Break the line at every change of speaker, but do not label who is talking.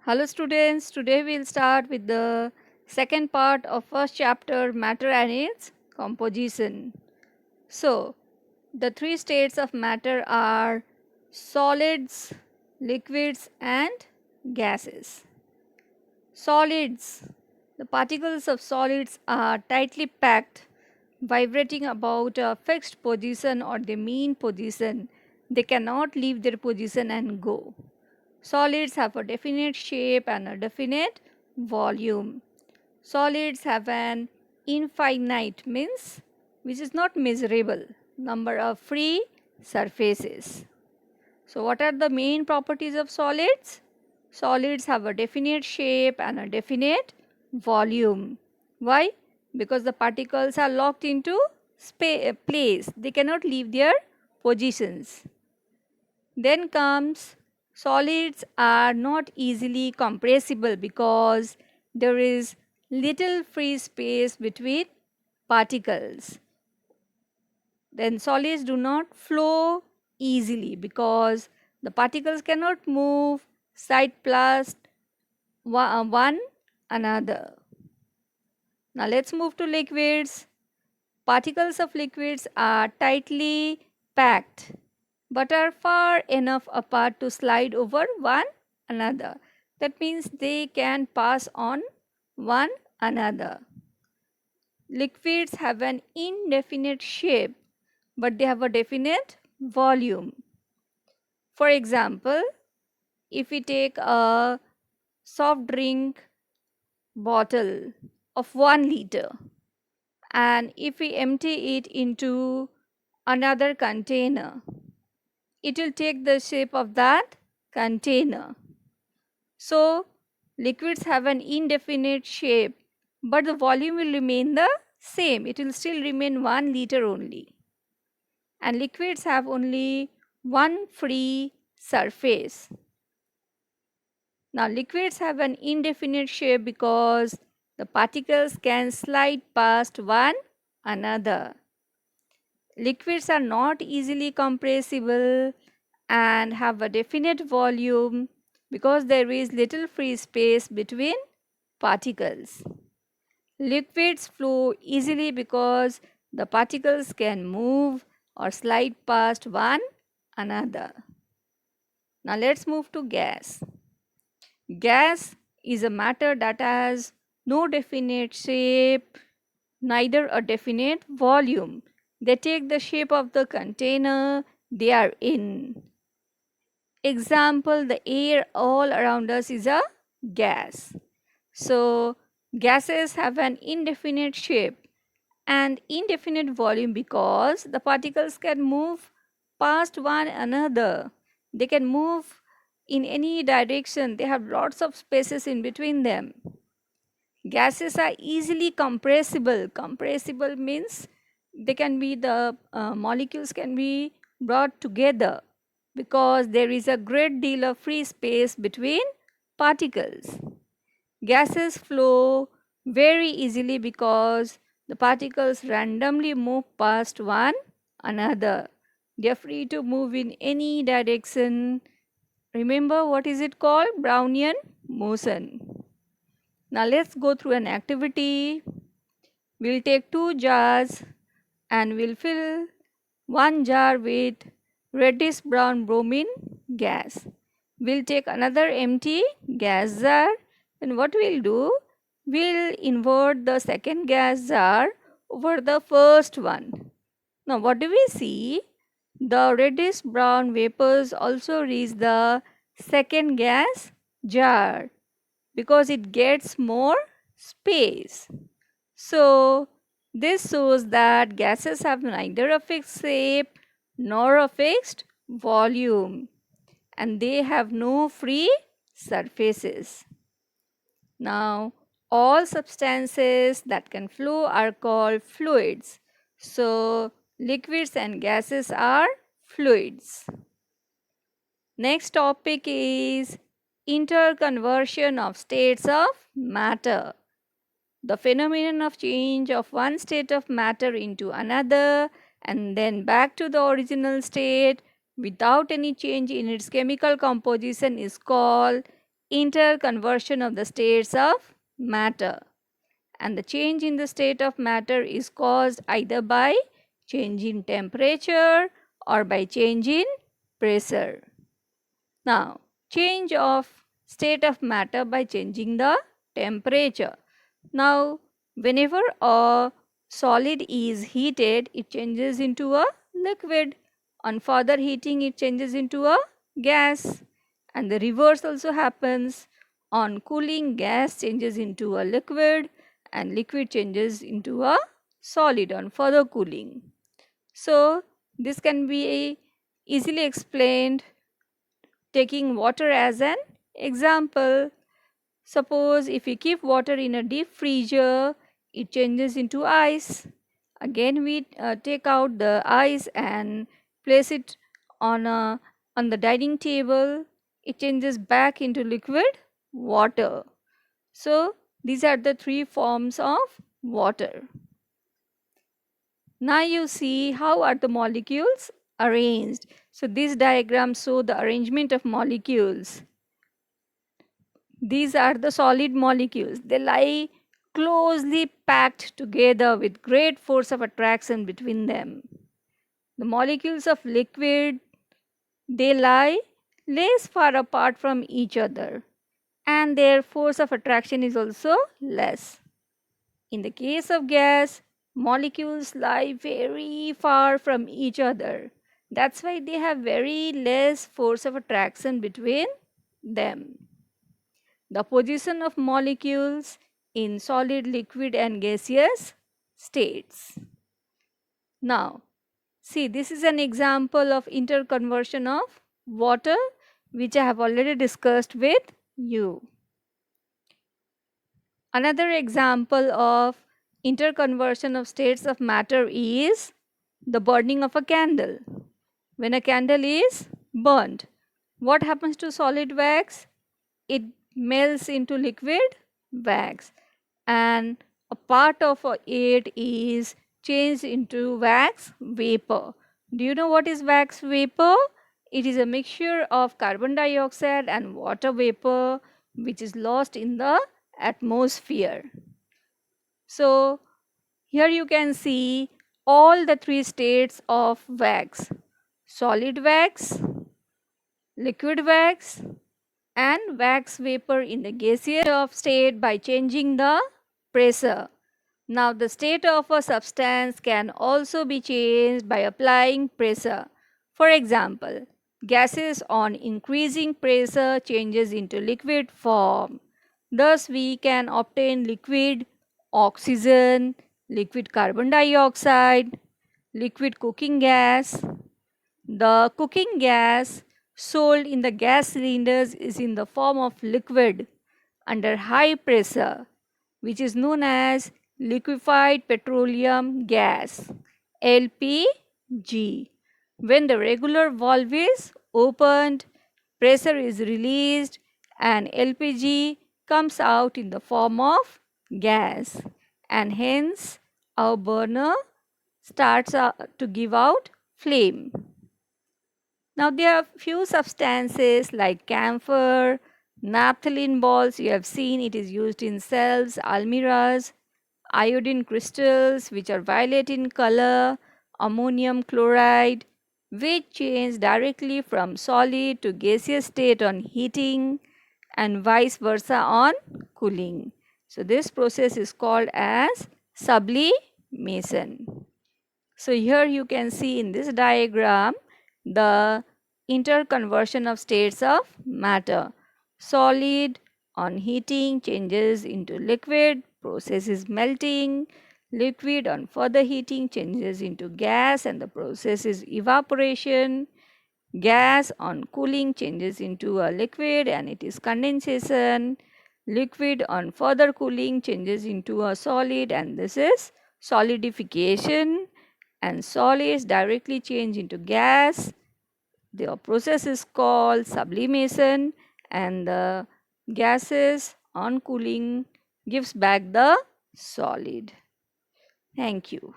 Hello students, today we'll start with the second part of first chapter matter and its composition. So, the three states of matter are solids, liquids and gases. Solids. The particles of solids are tightly packed, vibrating about a fixed position or the mean position. They cannot leave their position and go. Solids have a definite shape and a definite volume. Solids have an infinite means which is not measurable number of free surfaces. So what are the main properties of solids? Solids have a definite shape and a definite volume. Why? Because the particles are locked into place. They cannot leave their positions. Then comes solids are not easily compressible because there is little free space between particles. Then solids do not flow easily because the particles cannot move side past one another. Now let's move to liquids. Particles of liquids are tightly packed but are far enough apart to slide over one another. That means they can pass on one another. Liquids have an indefinite shape but they have a definite volume. For example, if we take a soft drink bottle of 1 liter and if we empty it into another container, it will take the shape of that container. So, liquids have an indefinite shape, but the volume will remain the same. It will still remain 1 liter only. And liquids have only one free surface. Now, liquids have an indefinite shape because the particles can slide past one another. Liquids are not easily compressible and have a definite volume because there is little free space between particles. Liquids flow easily because the particles can move or slide past one another. Now let's move to gas. Gas is a matter that has no definite shape, neither a definite volume. They take the shape of the container they are in. Example, the air all around us is a gas. So, gases have an indefinite shape and indefinite volume because the particles can move past one another. They can move in any direction. They have lots of spaces in between them. Gases are easily compressible. Compressible means they can be the molecules can be brought together because there is a great deal of free space between particles. Gases flow very easily because the particles randomly move past one another. They are free to move in any direction. Remember what is it called? Brownian motion. Now let's go through an activity. We'll take 2 jars and we'll fill one jar with reddish brown bromine gas. We'll take another empty gas jar and what we'll do, we'll invert the second gas jar over the first one. Now what do we see? The reddish brown vapors also reach the second gas jar because it gets more space. So, this shows that gases have neither a fixed shape nor a fixed volume and they have no free surfaces. Now, all substances that can flow are called fluids. So, liquids and gases are fluids. Next topic is interconversion of states of matter. The phenomenon of change of one state of matter into another and then back to the original state without any change in its chemical composition is called interconversion of the states of matter. And the change in the state of matter is caused either by change in temperature or by change in pressure. Now, change of state of matter by changing the temperature. Now, whenever a solid is heated, it changes into a liquid. On further heating, it changes into a gas. And the reverse also happens. On cooling, gas changes into a liquid and liquid changes into a solid on further cooling. So, this can be easily explained taking water as an example. Suppose if we keep water in a deep freezer, it changes into ice. Again, we take out the ice and place it on on the dining table. It changes back into liquid water. So these are the three forms of water. Now you see how are the molecules arranged. So this diagram shows the arrangement of molecules. These are the solid molecules. They lie closely packed together with great force of attraction between them. The molecules of liquid, they lie less far apart from each other and their force of attraction is also less. In the case of gas, molecules lie very far from each other. That's why they have very less force of attraction between them. The position of molecules in solid, liquid and gaseous states. Now, see, this is an example of interconversion of water which I have already discussed with you. Another example of interconversion of states of matter is the burning of a candle. When a candle is burned, what happens to solid wax? It melts into liquid wax and a part of it is changed into wax vapor. Do you know what is wax vapor? It is a mixture of carbon dioxide and water vapor which is lost in the atmosphere. So here you can see all the three states of wax: solid wax, liquid wax and wax vapor in the gaseous of state by changing the pressure. Now the state of a substance can also be changed by applying pressure. For example, gases on increasing pressure changes into liquid form. Thus we can obtain liquid oxygen, liquid carbon dioxide, liquid cooking gas. The cooking gas sold in the gas cylinders is in the form of liquid under high pressure, which is known as liquefied petroleum gas LPG. When the regular valve is opened, pressure is released and LPG comes out in the form of gas, and hence our burner starts to give out flame. Now there are few substances like camphor, naphthalene balls. You have seen it is used in cells, almirahs, iodine crystals which are violet in color, ammonium chloride which change directly from solid to gaseous state on heating and vice versa on cooling. So this process is called as sublimation. So here you can see in this diagram the interconversion of states of matter. Solid on heating changes into liquid, process is melting. Liquid on further heating changes into gas and the process is evaporation. Gas on cooling changes into a liquid and it is condensation. Liquid on further cooling changes into a solid and this is solidification, and solids directly change into gas. The process is called sublimation and the gases on cooling gives back the solid. Thank you.